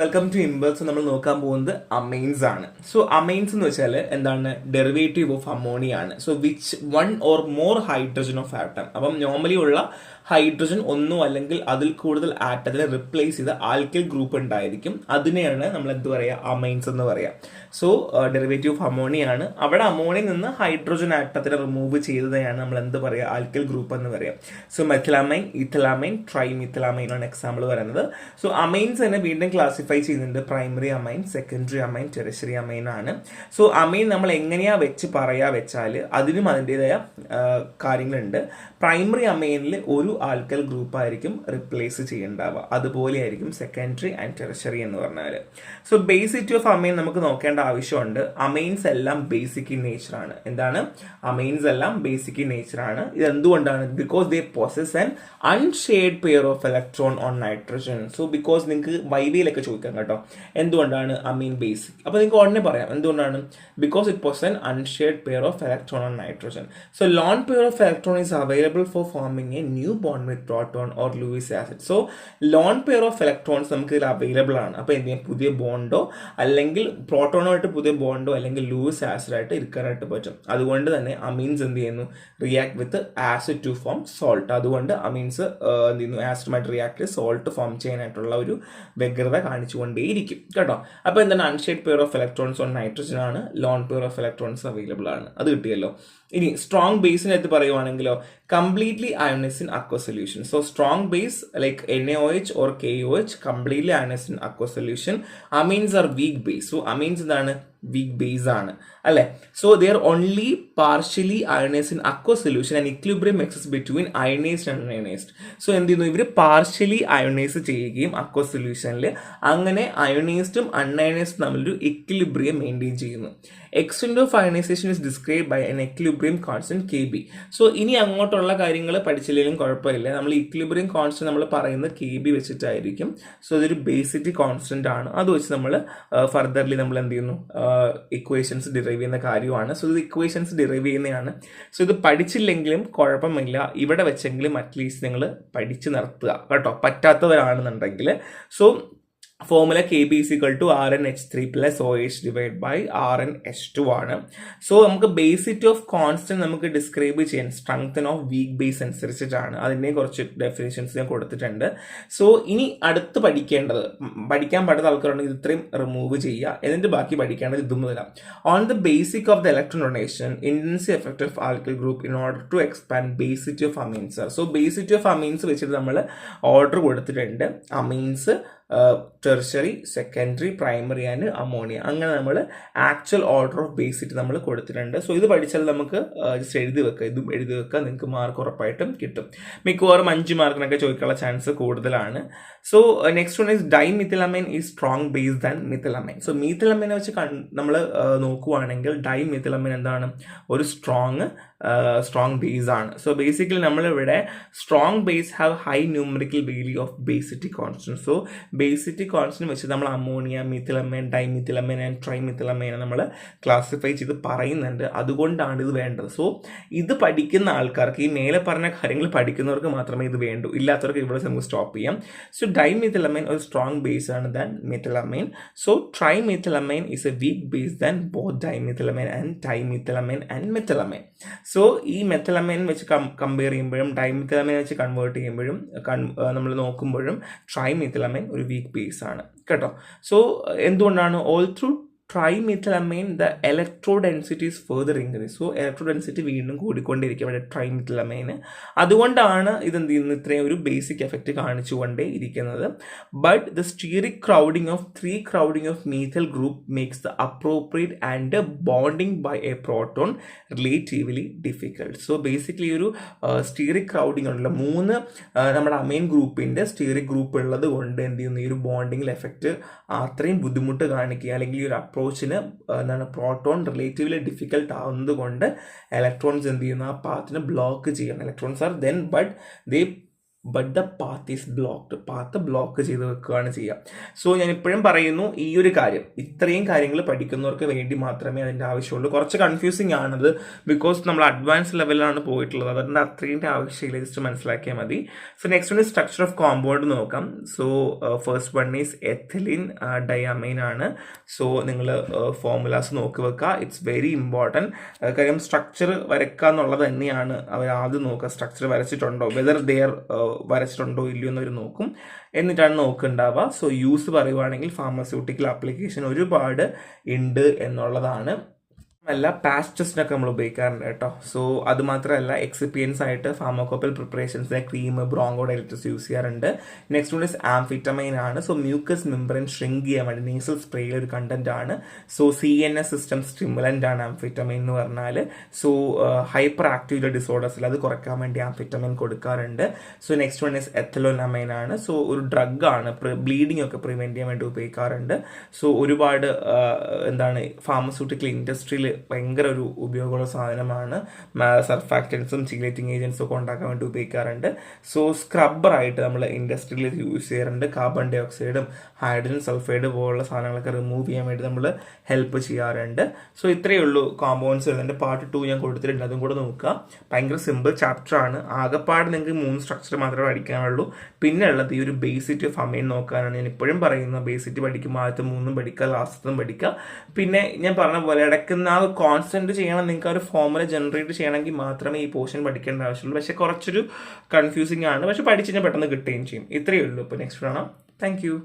Welcome to impulse. നമ്മൾ നോക്കാൻ പോകുന്നത് അമൈൻസ് ആണ്. സോ അമൈൻസ് എന്ന് വെച്ചാൽ എന്താണ്? ഡെറിവേറ്റീവ് ഓഫ് അമോണിയ ആണ്. So which one or more hydrogen of atom. അപ്പം നോർമലി ഉള്ള ഹൈഡ്രജൻ ഒന്നോ അല്ലെങ്കിൽ അതിൽ കൂടുതൽ ആറ്റത്തിനെ റിപ്ലേസ് ചെയ്ത ആൽക്കിൽ ഗ്രൂപ്പ് ഉണ്ടായിരിക്കും. അതിനെയാണ് നമ്മൾ എന്ത് പറയുക? അമൈൻസ് എന്ന് പറയാം. സോ ഡെറിവേറ്റീവ് ഓഫ് അമോണിയ ആണ്. അവിടെ അമോണിയയിൽ നിന്ന് ഹൈഡ്രജൻ ആറ്റത്തിനെ റിമൂവ് ചെയ്തതിനെയാണ് നമ്മൾ എന്ത് പറയുക? ആൽക്കിൽ ഗ്രൂപ്പ് എന്ന് പറയാം. സോ മെഥിലമൈൻ, ഇഥിലമൈൻ, ട്രൈമിഥിലമൈൻ ആണ് എക്സാമ്പിൾ പറയുന്നത്. സോ അമൈൻസ് തന്നെ വീണ്ടും ക്ലാസിഫൈ ചെയ്യുന്നുണ്ട്. Primary amen, secondary amen, tertiary amen ആണ്. സോ അമൈൻ നമ്മൾ എങ്ങനെയാ വെച്ചാൽ അതിനും അതിൻ്റെതായ കാര്യങ്ങളുണ്ട്. പ്രൈമറി അമൈനിൽ ഒരു ആൽക്കൽ ഗ്രൂപ്പ് ആയിരിക്കും റിപ്ലേസ് ചെയ്യേണ്ടാവുക. അതുപോലെ ആയിരിക്കും സെക്കൻഡറി ആൻഡ് ടെറിഷറി എന്ന് പറഞ്ഞാൽ. സോ ബേസിറ്റി ഓഫ് അമൈൻ നമുക്ക് നോക്കേണ്ട ആവശ്യമുണ്ട്. അമൈൻസ് എല്ലാം ബേസിക് ഇൻ നേച്ചർ ആണ്. എന്താണ്? അമൈൻസ് എല്ലാം ബേസിക് ഇൻ നേച്ചർ ആണ്. ഇത് എന്തുകൊണ്ടാണ്? Because they possess an unshared pair of electron on nitrogen. So because നിങ്ങൾക്ക് വൈവിയിലൊക്കെ ചോദിക്കാം കേട്ടോ, എന്തുകൊണ്ടാണ് അമീൻ ബേസിക്? അപ്പോൾ നിങ്ങൾക്ക് ഉടനെ പറയാം എന്തുകൊണ്ടാണ്. Because it possess an unshared pair of electron on nitrogen. So lone pair of electron is available for forming a new bond with proton or Lewis acid. So lone pair of electrons നമുക്ക് ഇതിൽ available ആണ്. അപ്പോൾ എന്ത് ചെയ്യാം? പുതിയ ബോണ്ടോ അല്ലെങ്കിൽ പ്രോട്ടോണുമായിട്ട് പുതിയ ബോണ്ടോ അല്ലെങ്കിൽ ലൂയിസ് ആസിഡായിട്ട് ഇരിക്കാനായിട്ട് പറ്റും. അതുകൊണ്ട് തന്നെ അമീൻസ് എന്ത് ചെയ്യുന്നു? React with acid to form salt. അതുകൊണ്ട് അമീൻസ് എന്ത് ചെയ്യുന്നു? ആസിഡുമായിട്ട് റിയാക്ട് ചെയ്ത് സോൾട്ട് ഫോം ചെയ്യാനായിട്ടുള്ള ഒരു വ്യഗ്രത കാണിച്ചുകൊണ്ടേയിരിക്കും കേട്ടോ. അപ്പോൾ എന്താണ്? Unshared pair of electrons on nitrogen ആണ്. Lone pair of electrons available ആണ്. അത് കിട്ടിയല്ലോ. ഇനി സ്ട്രോങ് ബേസിനകത്ത് പറയുവാണെങ്കിലോ, completely ionised in aqua solution. So strong base like NaOH or KOH completely ionised in aqua solution. Amines are weak base. So amines എന്താണ്? Weak base ആണ് അല്ലെ. So they are only partially ionised in aqua solution and equilibrium exist between ionised and ionised. So എന്ത് ചെയ്യുന്നു? ഇവർ partially ionise ചെയ്യുകയും aqua സൊല്യൂഷനിൽ അങ്ങനെ അയണൈസ്ഡും അൺഅയണൈസ്ഡും തമ്മിലൊരു ഇക്വിലിബ്രിയം മെയിൻറ്റെയിൻ ചെയ്യുന്നു. Extent of ionisation is describe by an equilibrium constant KB. So ഇനി അങ്ങോട്ടുള്ള കാര്യങ്ങൾ പഠിച്ചില്ലെങ്കിലും കുഴപ്പമില്ല. നമ്മൾ ഇക്വിലിബ്രിയം കോൺസ്റ്റന്റ് നമ്മൾ പറയുന്നത് KB വെച്ചിട്ടായിരിക്കും. സോ ഇതൊരു ബേസിറ്റി കോൺസ്റ്റന്റ് ആണ്. അത് വെച്ച് നമ്മൾ ഫർദർലി നമ്മൾ എന്ത് ചെയ്യുന്നു? ഇക്വേഷൻസ് ഡിറൈവ് ചെയ്യുന്ന കാര്യമാണ്. സോ ഇത് ഇക്വേഷൻസ് ഡിറൈവ് ചെയ്യുന്നതാണ്. സോ ഇത് പഠിച്ചില്ലെങ്കിലും കുഴപ്പമില്ല, ഇവിടെ വെച്ചെങ്കിലും അറ്റ്ലീസ്റ്റ് നിങ്ങൾ പഠിച്ചു നിർത്തുക കേട്ടോ, പറ്റാത്തവരാണെന്നുണ്ടെങ്കിൽ. So formula KB is equal to RnH3 plus OH divided by RnH2 ആണ്. സോ നമുക്ക് ബേസിറ്റി ഓഫ് കോൺസ്റ്റന്റ് നമുക്ക് ഡിസ്ക്രൈബ് ചെയ്യാൻ സ്ട്രെങ്തൻ ഓഫ് വീക്ക് ബേസ് അനുസരിച്ചിട്ടാണ്. അതിൻ്റെ കുറച്ച് ഡെഫിനേഷൻസ് ഞാൻ കൊടുത്തിട്ടുണ്ട്. സോ ഇനി അടുത്ത് പഠിക്കാൻ പറ്റാത്ത ആൾക്കാരുണ്ടെങ്കിൽ ഇത് ഇത്രയും റിമൂവ് ചെയ്യുക. എന്നിട്ട് ബാക്കി പഠിക്കേണ്ടത് ഇത് മുതലാണ്. On the basic of the electron donation, intensive effect of alkyl group in order to expand basicity of amines. So basicity of amines വെച്ചിട്ട് നമ്മൾ ഓർഡർ കൊടുത്തിട്ടുണ്ട്. Amines, tertiary, secondary, primary and ammonia. അങ്ങനെ നമ്മൾ ആക്ച്വൽ ഓർഡർ ഓഫ് ബേസിറ്റി നമ്മൾ കൊടുത്തിട്ടുണ്ട്. So ഇത് പഠിച്ചാൽ നമുക്ക് ജസ്റ്റ് എഴുതി വെക്കുക, ഇതും എഴുതി വെക്കുക, നിങ്ങൾക്ക് മാർക്ക് ഉറപ്പായിട്ടും കിട്ടും. മിക്കവാറും 5 മാർക്കിനൊക്കെ ചോദിക്കാനുള്ള ചാൻസ് കൂടുതലാണ്. So next one is dimethylamine is strong base than methylamine. So മിഥിലമൈനെ വെച്ച് നമ്മൾ നോക്കുവാണെങ്കിൽ ഡൈമിഥിലമൈൻ എന്താണ്? ഒരു സ്ട്രോങ് ബേസ് ആണ്. സോ ബേസിക്കലി നമ്മളിവിടെ strong base have high numerical value of basicity constant. So basicity constant വെച്ച് നമ്മൾ അമോണിയ, മിഥിലമൈൻ, ഡൈമിഥിലമൈൻ ആൻഡ് ട്രൈമിഥിലമൈൻ നമ്മൾ ക്ലാസിഫൈ ചെയ്ത് പറയുന്നുണ്ട്. അതുകൊണ്ടാണ് ഇത് വേണ്ടത്. സോ ഇത് പഠിക്കുന്ന ആൾക്കാർക്ക്, ഈ മേലെ പറഞ്ഞ കാര്യങ്ങൾ പഠിക്കുന്നവർക്ക് മാത്രമേ ഇത് വേണ്ടൂ. ഇല്ലാത്തവർക്ക് ഇവിടെ നമുക്ക് സ്റ്റോപ്പ് ചെയ്യാം. സോ ഡൈമിഥിലമൈൻ ഒരു സ്ട്രോങ് ബേസ് ആണ് than methylamine. So trimethylamine is a weak base than both dimethylamine and dimethylamine and methylamine. So ഈ മെഥിലമൈൻ വെച്ച് കമ്പയർ ചെയ്യുമ്പോഴും ഡൈമിഥിലമൈൻ വെച്ച് കൺവേർട്ട് ചെയ്യുമ്പോഴും നമ്മൾ നോക്കുമ്പോഴും ട്രൈമിഥിലമൈൻ ഒരു വീക്ക് ബേസ് ആണ് കേട്ടോ. സോ എന്തുകൊണ്ടാണ്? All through trimethylamine the electro density is further increase. So electro density വീണ്ടും കൂടിക്കൊണ്ടിരിക്കും ഇവിടെ ട്രൈമിഥിലമൈന്. അതുകൊണ്ടാണ് ഇതെന്ത് ചെയ്യുന്നത്? ഇത്രയും ഒരു ബേസിക് എഫക്റ്റ് കാണിച്ചുകൊണ്ടേ ഇരിക്കുന്നത്. But the stearic crowding of 3 crowding of methyl group makes the appropriate and bonding by a proton relatively difficult. So basically ഒരു സ്റ്റീറിക് ക്രൗഡിംഗ് ഉണ്ടല്ലോ, 3 നമ്മുടെ അമൈൻ ഗ്രൂപ്പിൻ്റെ സ്റ്റീറിക് ഗ്രൂപ്പ് ഉള്ളത് കൊണ്ട് എന്ത് ചെയ്യുന്നു? ഈ ഒരു ബോണ്ടിങ്ങിൽ എഫക്റ്റ് അത്രയും ബുദ്ധിമുട്ട് കാണിക്കുക, അല്ലെങ്കിൽ ഈ ഒരു അപ്രോച്ചിന് എന്താണ് പ്രോട്ടോൺ റിലേറ്റീവ്ലി ഡിഫിക്കൽട്ട് ആവുന്നത് കൊണ്ട് ഇലക്ട്രോൺസ് എന്ത് ചെയ്യുന്നു? ആ പാത്തിനെ ബ്ലോക്ക് ചെയ്യണം. Electrons are then but they but the path is blocked. Path block ചെയ്ത് വെക്കുകയാണ് ചെയ്യുക. സോ ഞാൻ ഇപ്പോഴും പറയുന്നു, ഈ ഒരു കാര്യം, ഇത്രയും കാര്യങ്ങൾ പഠിക്കുന്നവർക്ക് വേണ്ടി മാത്രമേ അതിൻ്റെ ആവശ്യമുള്ളൂ. കുറച്ച് കൺഫ്യൂസിങ് ആണത്, ബിക്കോസ് നമ്മൾ അഡ്വാൻസ് ലെവലിലാണ് പോയിട്ടുള്ളത്. അതുകൊണ്ട് അത്രയും ആവശ്യമില്ല, ജസ്റ്റ് മനസ്സിലാക്കിയാൽ മതി. So next one structure of compound നോക്കാം. So first one is ethylene diamine ആണ്. സോ നിങ്ങൾ ഫോർമുലാസ് നോക്കി വെക്കുക, ഇറ്റ്സ് വെരി ഇമ്പോർട്ടൻറ്റ്. കാര്യം സ്ട്രക്ചർ വരയ്ക്കുക എന്നുള്ളത് തന്നെയാണ് അവർ ആദ്യം നോക്കുക. സ്ട്രക്ചർ വരച്ചിട്ടുണ്ടോ, വെദർ ദെയർ വരച്ചിട്ടുണ്ടോ ഇല്ലയോ എന്നവർ നോക്കും, എന്നിട്ടാണ് നോക്കുന്നുണ്ടാവുക. സോ യൂസ് പറയുവാണെങ്കിൽ ഫാർമസ്യൂട്ടിക്കൽ ആപ്ലിക്കേഷൻ ഒരുപാട് ഉണ്ട് എന്നുള്ളതാണ്. അല്ല പാച്ച് ടെസ്റ്റിനൊക്കെ നമ്മൾ ഉപയോഗിക്കാറുണ്ട് കേട്ടോ. സോ അത് മാത്രമല്ല, എക്സിപ്പിയൻസ് ആയിട്ട് ഫാർമോകോപ്പൽ പ്രിപ്പറേഷൻസിലെ ക്രീം, ബ്രോങ്കോഡൈലിറ്റിസ് യൂസ് ചെയ്യാറുണ്ട്. നെക്സ്റ്റ് വൺ ഇസ് ആംഫിറ്റമൈൻ ആണ്. സോ മ്യൂക്കസ് മെംബ്രെയിൻ ഷ്രിങ്ക് ചെയ്യാൻ വേണ്ടി നേസൽ സ്പ്രേയിൽ ഒരു കണ്ടന്റ് ആണ്. സോ CNS സിസ്റ്റം സ്റ്റിമുലന്റ് ആണ് ആംഫിറ്റമൈൻ എന്ന് പറഞ്ഞാൽ. സോ ഹൈപ്പർ ആക്റ്റീവ് ഡിസോർഡേഴ്സിൽ അത് കുറയ്ക്കാൻ വേണ്ടി ആംഫിറ്റമൈൻ കൊടുക്കാറുണ്ട്. സോ നെക്സ്റ്റ് വൺ ഇസ് എത്തലോനമൈൻ ആണ്. സോ ഒരു ഡ്രഗ് ആണ്, ബ്ലീഡിംഗ് ഒക്കെ പ്രിവെന്റ് ചെയ്യാൻ വേണ്ടി ഉപയോഗിക്കാറുണ്ട്. സോ ഒരുപാട് ഫാർമസ്യൂട്ടിക്കൽ ഇൻഡസ്ട്രിയിൽ ഭയങ്കര ഒരു ഉപയോഗമുള്ള സാധനമാണ്. സർഫാക്റ്റൻസും ചിലേറ്റിംഗ് ഏജൻസും ഒക്കെ ഉണ്ടാക്കാൻ വേണ്ടി ഉപയോഗിക്കാറുണ്ട്. സോ സ്ക്രബ്ബറായിട്ട് നമ്മൾ ഇൻഡസ്ട്രിയിൽ യൂസ് ചെയ്യാറുണ്ട്. കാർബൺ ഡൈ ഓക്സൈഡും ഹൈഡ്രജൻ സൾഫൈഡ് പോലുള്ള സാധനങ്ങളൊക്കെ റിമൂവ് ചെയ്യാൻ വേണ്ടി നമ്മൾ ഹെൽപ്പ് ചെയ്യാറുണ്ട്. സോ ഇത്രയേ ഉള്ളൂ കോമ്പൗണ്ട്സ്. അതിൻ്റെ പാർട്ട് 2 ഞാൻ കൊടുത്തിട്ടുണ്ട്, അതും കൂടെ നോക്കുക. ഭയങ്കര സിമ്പിൾ ചാപ്റ്റർ ആണ്. ആകെപ്പാട് നിങ്ങൾക്ക് 3 സ്ട്രക്ചർ മാത്രമേ പഠിക്കാനുള്ളൂ. പിന്നെ ഉള്ളത് ഈ ഒരു ബേസിക് ഓഫ് അമൈൻ നോക്കാനാണ് ഞാൻ ഇപ്പോഴും പറയുന്നത്. ബേസിക് പഠിക്കുമ്പോൾ ആദ്യത്തെ 3 പഠിക്കുക, ലാസ്റ്റത്തും പഠിക്കുക. പിന്നെ ഞാൻ പറഞ്ഞ പോലെ ഇടയ്ക്കുന്ന ആ കോൺസ്റ്റന്റ് ചെയ്യണം. നിങ്ങൾക്ക് ആ ഒരു ഫോർമുല ജനറേറ്റ് ചെയ്യണമെങ്കിൽ മാത്രമേ ഈ പോർഷൻ പഠിക്കേണ്ട ആവശ്യമുള്ളൂ. പക്ഷെ കുറച്ചൊരു കൺഫ്യൂസിംഗ് ആണ്, പക്ഷെ പഠിച്ചു കഴിഞ്ഞാൽ പെട്ടെന്ന് കിട്ടുകയും ചെയ്യും. ഇത്രയേ ഉള്ളൂ. ഇപ്പോൾ നെക്സ്റ്റ് കാണാം. Thank you.